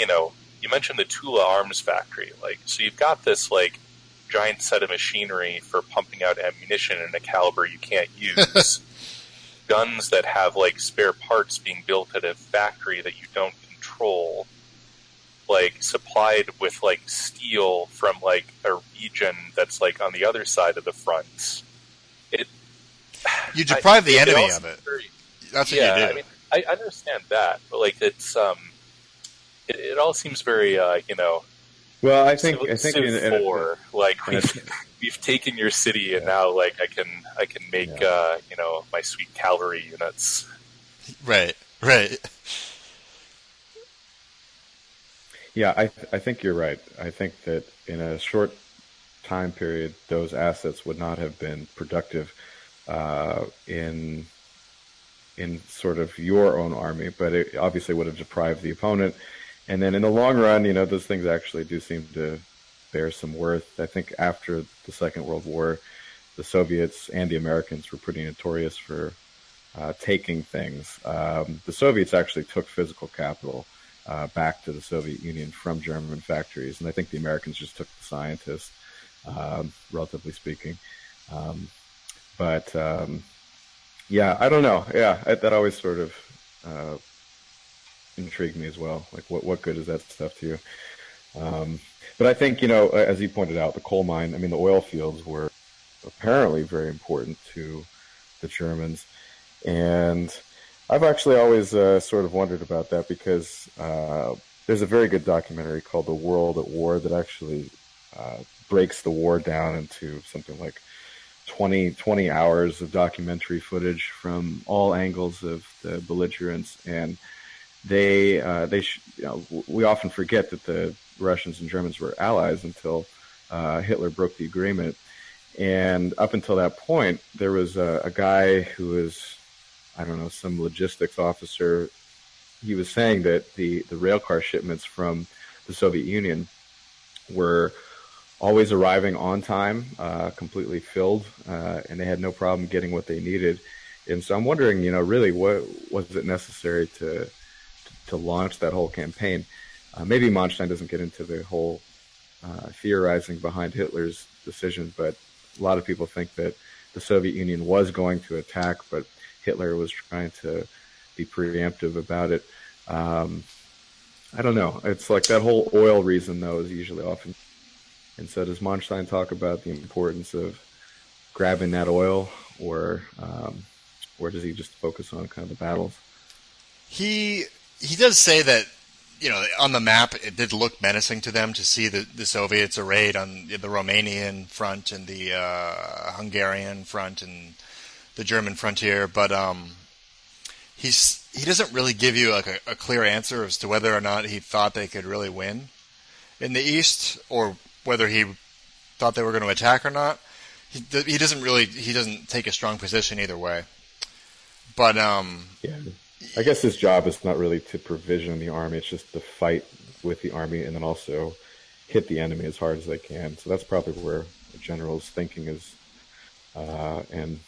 you mentioned the Tula Arms Factory. So you've got this, giant set of machinery for pumping out ammunition in a caliber you can't use. Guns that have, spare parts being built at a factory that you don't control. Supplied with, steel from, a region that's, on the other side of the front. You deprive the enemy of it. That's what you do. I mean, I understand that, but, it's, it all seems very, Well, I think we've taken your city, and now I can make my sweet cavalry units. Right. Yeah, I think you're right. I think that in a short time period, those assets would not have been productive in sort of your own army, but it obviously would have deprived the opponent. And then in the long run, those things actually do seem to bear some worth. I think after the Second World War, the Soviets and the Americans were pretty notorious for taking things. The Soviets actually took physical capital back to the Soviet Union from German factories, and I think the Americans just took the scientists, relatively speaking. Yeah, I don't know. Yeah, that always sort of intrigued me as well. What good is that stuff to you? But I think, as you pointed out, the coal mine, the oil fields were apparently very important to the Germans. And I've actually always sort of wondered about that because there's a very good documentary called The World at War that actually breaks the war down into something like 20 hours of documentary footage from all angles of the belligerents. And we often forget that the Russians and Germans were allies until Hitler broke the agreement. And up until that point, there was a guy who was, I don't know, some logistics officer. He was saying that the rail car shipments from the Soviet Union were always arriving on time, completely filled, and they had no problem getting what they needed. And so I'm wondering, really, what was it necessary to launch that whole campaign? Maybe Manstein doesn't get into the whole theorizing behind Hitler's decision, but a lot of people think that the Soviet Union was going to attack, but Hitler was trying to be preemptive about it. I don't know. It's like that whole oil reason, though, is usually often. And so does Manstein talk about the importance of grabbing that oil, or does he just focus on kind of the battles? He does say that, on the map, it did look menacing to them to see the Soviets arrayed on the Romanian front and the Hungarian front and the German frontier, but he doesn't really give you a clear answer as to whether or not he thought they could really win in the East, or whether he thought they were going to attack or not. He doesn't take a strong position either way. But yeah, I guess his job is not really to provision the army; it's just to fight with the army and then also hit the enemy as hard as they can. So that's probably where the general's thinking is. And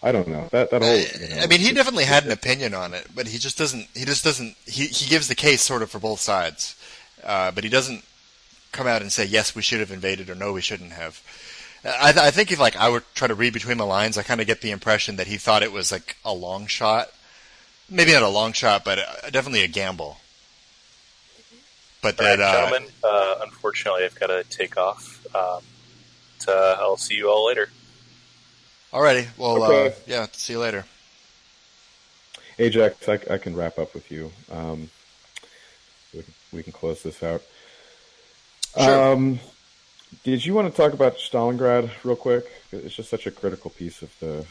I don't know that whole. He definitely had an opinion on it, but he doesn't. He gives the case sort of for both sides, but he doesn't come out and say yes, we should have invaded, or no, we shouldn't have. I think if I would try to read between the lines, I kind of get the impression that he thought it was a long shot. Maybe not a long shot, but definitely a gamble. But all right, gentlemen, unfortunately, I've got to take off. I'll see you all later. Alrighty. Well, okay. Yeah, see you later. Ajax, I can wrap up with you. We can close this out. Sure. Did you want to talk about Stalingrad real quick? It's just such a critical piece of the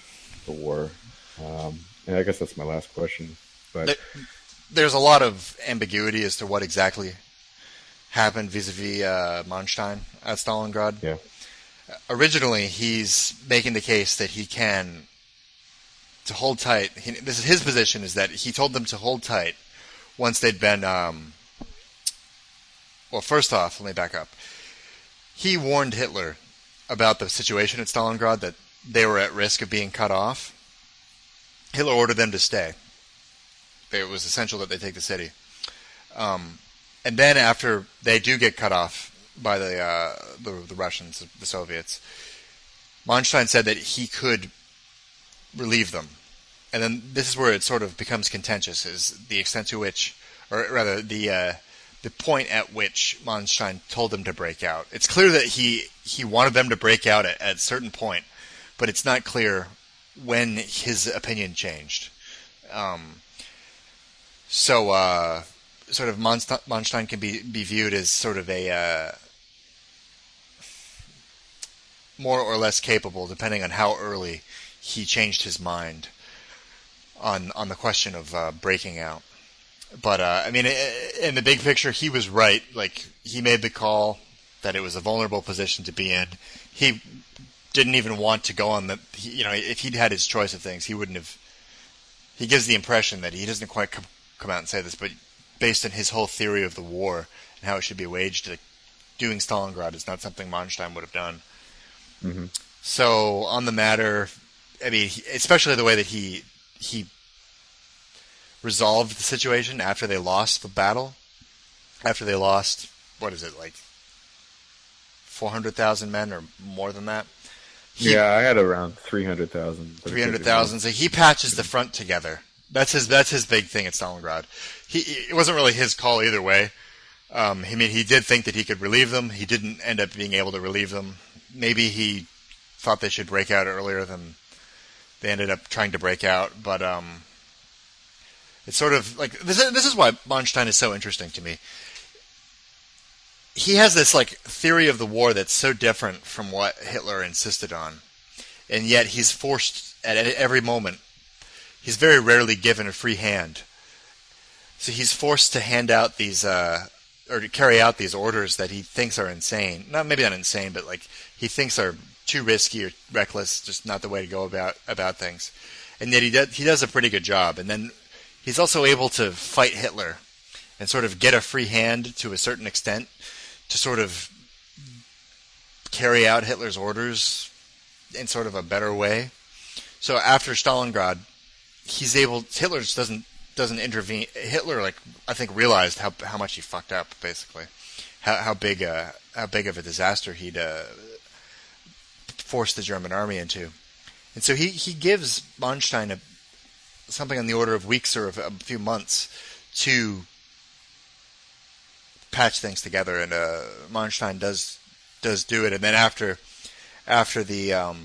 war. And I guess that's my last question. But there's a lot of ambiguity as to what exactly happened vis-a-vis Manstein at Stalingrad. Yeah. Originally, he's making the case that he can to hold tight. This is his position: is that he told them to hold tight once they'd been. Well, first off, let me back up. He warned Hitler about the situation at Stalingrad, that they were at risk of being cut off. Hitler ordered them to stay. It was essential that they take the city. And then after they do get cut off by the Russians, the Soviets, Manstein said that he could relieve them. And then this is where it sort of becomes contentious, is the extent to which, or rather the point at which Manstein told them to break out. It's clear that he wanted them to break out at a certain point, but it's not clear when his opinion changed. Sort of Manstein can be viewed as sort of a more or less capable, depending on how early he changed his mind on the question of breaking out. But I mean, in the big picture, he was right. Like, he made the call that it was a vulnerable position to be in. He didn't even want to go on the. If he'd had his choice of things, he wouldn't have. He gives the impression that he doesn't quite come out and say this, but based on his whole theory of the war and how it should be waged, like, doing Stalingrad is not something Manstein would have done. Mm-hmm. So on the matter, I mean, especially the way that he resolved the situation after they lost the battle, after they lost, what is it, like 400,000 men or more than that? Yeah, I had around 300,000. 300,000. So he patches the front together. That's his big thing at Stalingrad. It wasn't really his call either way. He did think that he could relieve them. He didn't end up being able to relieve them. Maybe he thought they should break out earlier than they ended up trying to break out. But it's sort of like this is why Manstein is so interesting to me. He has this like theory of the war that's so different from what Hitler insisted on, and yet he's forced at every moment. He's very rarely given a free hand, so he's forced to hand out these or to carry out these orders that he thinks are insane. Maybe not insane, but like he thinks are too risky or reckless, just not the way to go about things. And yet he does a pretty good job. And then he's also able to fight Hitler and sort of get a free hand to a certain extent to sort of carry out Hitler's orders in sort of a better way. So after Stalingrad, Hitler just doesn't intervene. Hitler, like, I think, realized how much he fucked up, basically, how big of a disaster he'd forced the German army into, and so he gives Manstein something on the order of weeks or a few months to patch things together, and Manstein does do it, and then after the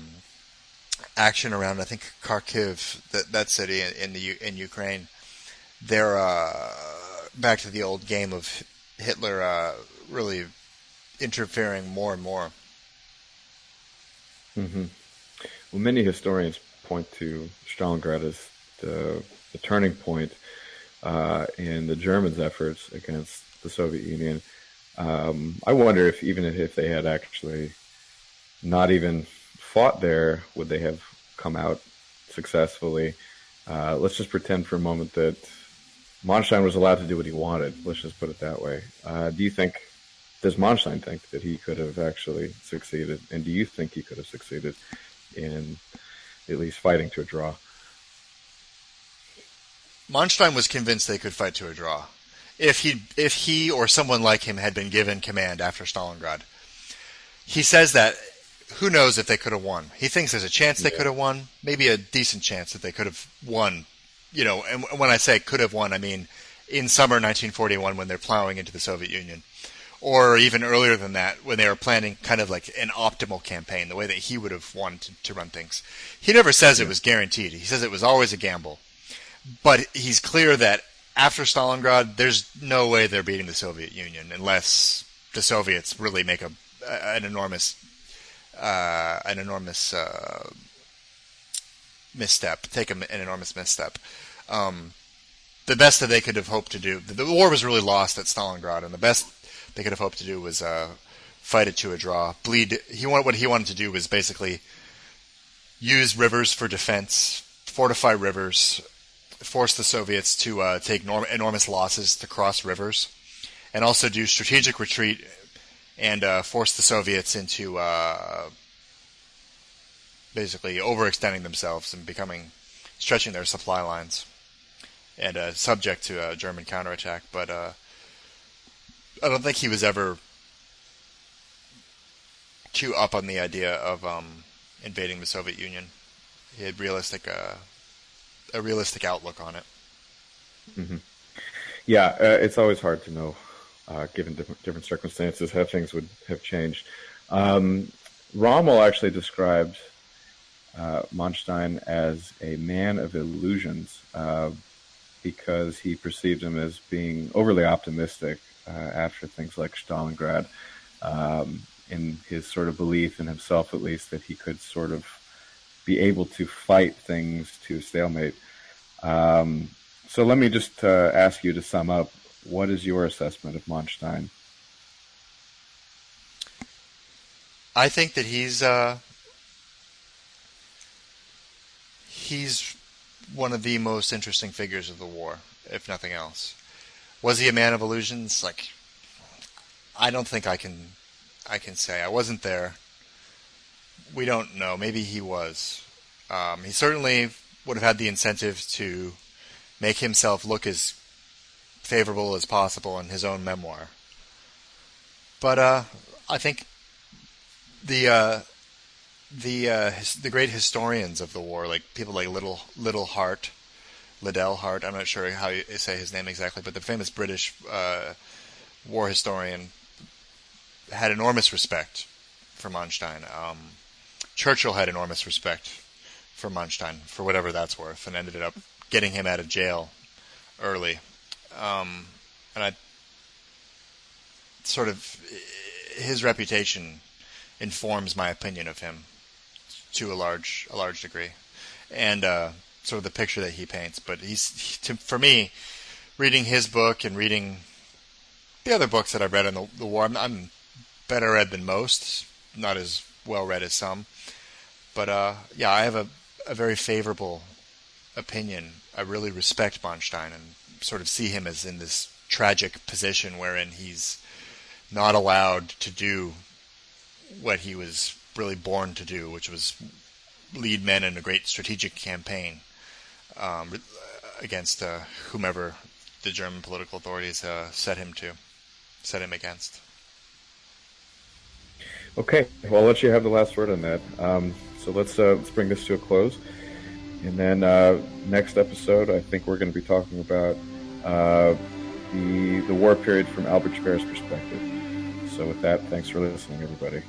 action around, I think, Kharkiv, that city in Ukraine, they're back to the old game of Hitler really interfering more and more. Mm-hmm. Well, many historians point to Stalingrad as the turning point in the Germans' efforts against the Soviet Union. I wonder if they had actually not even fought there, would they have come out successfully? Let's just pretend for a moment that Manstein was allowed to do what he wanted. Let's just put it that way. Does Manstein think that he could have actually succeeded? And do you think he could have succeeded in at least fighting to a draw? Manstein was convinced they could fight to a draw. If he or someone like him had been given command after Stalingrad. He says that who knows if they could have won. He thinks there's a chance they could have won, maybe a decent chance that they could have won. And when I say could have won, I mean in summer 1941 when they're plowing into the Soviet Union. Or even earlier than that, when they were planning kind of like an optimal campaign, the way that he would have wanted to run things. He never says it was guaranteed. He says it was always a gamble. But he's clear that after Stalingrad, there's no way they're beating the Soviet Union unless the Soviets really make an enormous misstep, take an enormous misstep. The best that they could have hoped to do, the war was really lost at Stalingrad, and the best they could have hoped to do was fight it to a draw. What he wanted to do was basically use rivers for defense, fortify rivers, force the Soviets to take enormous losses to cross rivers, and also do strategic retreat and force the Soviets into basically overextending themselves and stretching their supply lines and subject to a German counterattack. But don't think he was ever too up on the idea of invading the Soviet Union. He had a realistic outlook on it. Mm-hmm. Yeah, it's always hard to know, given different circumstances, how things would have changed. Rommel actually described Manstein as a man of illusions because he perceived him as being overly optimistic after things like Stalingrad, in his sort of belief in himself, at least, that he could sort of be able to fight things to stalemate. So let me just ask you to sum up. What is your assessment of Manstein? I think that he's one of the most interesting figures of the war, if nothing else. Was he a man of illusions? Like, I don't think I can say. I wasn't there. We don't know. Maybe he was. He certainly would have had the incentive to make himself look as favorable as possible in his own memoir. But I think the great historians of the war, like people like Liddell Hart, I'm not sure how you say his name exactly, but the famous British war historian, had enormous respect for Manstein. Churchill had enormous respect for Manstein, for whatever that's worth, and ended up getting him out of jail early. And I sort of, his reputation informs my opinion of him to a large degree, and sort of the picture that he paints. But for me, reading his book and reading the other books that I've read on the war, I'm better read than most, not as well read as some. But yeah, I have a very favorable opinion. I really respect Manstein and sort of see him as in this tragic position wherein he's not allowed to do what he was really born to do, which was lead men in a great strategic campaign against whomever the German political authorities set him against. Okay, well, I'll let you have the last word on that. So let's bring this to a close. And then next episode, I think we're going to be talking about the war period from Albert Speer's perspective. So with that, thanks for listening, everybody.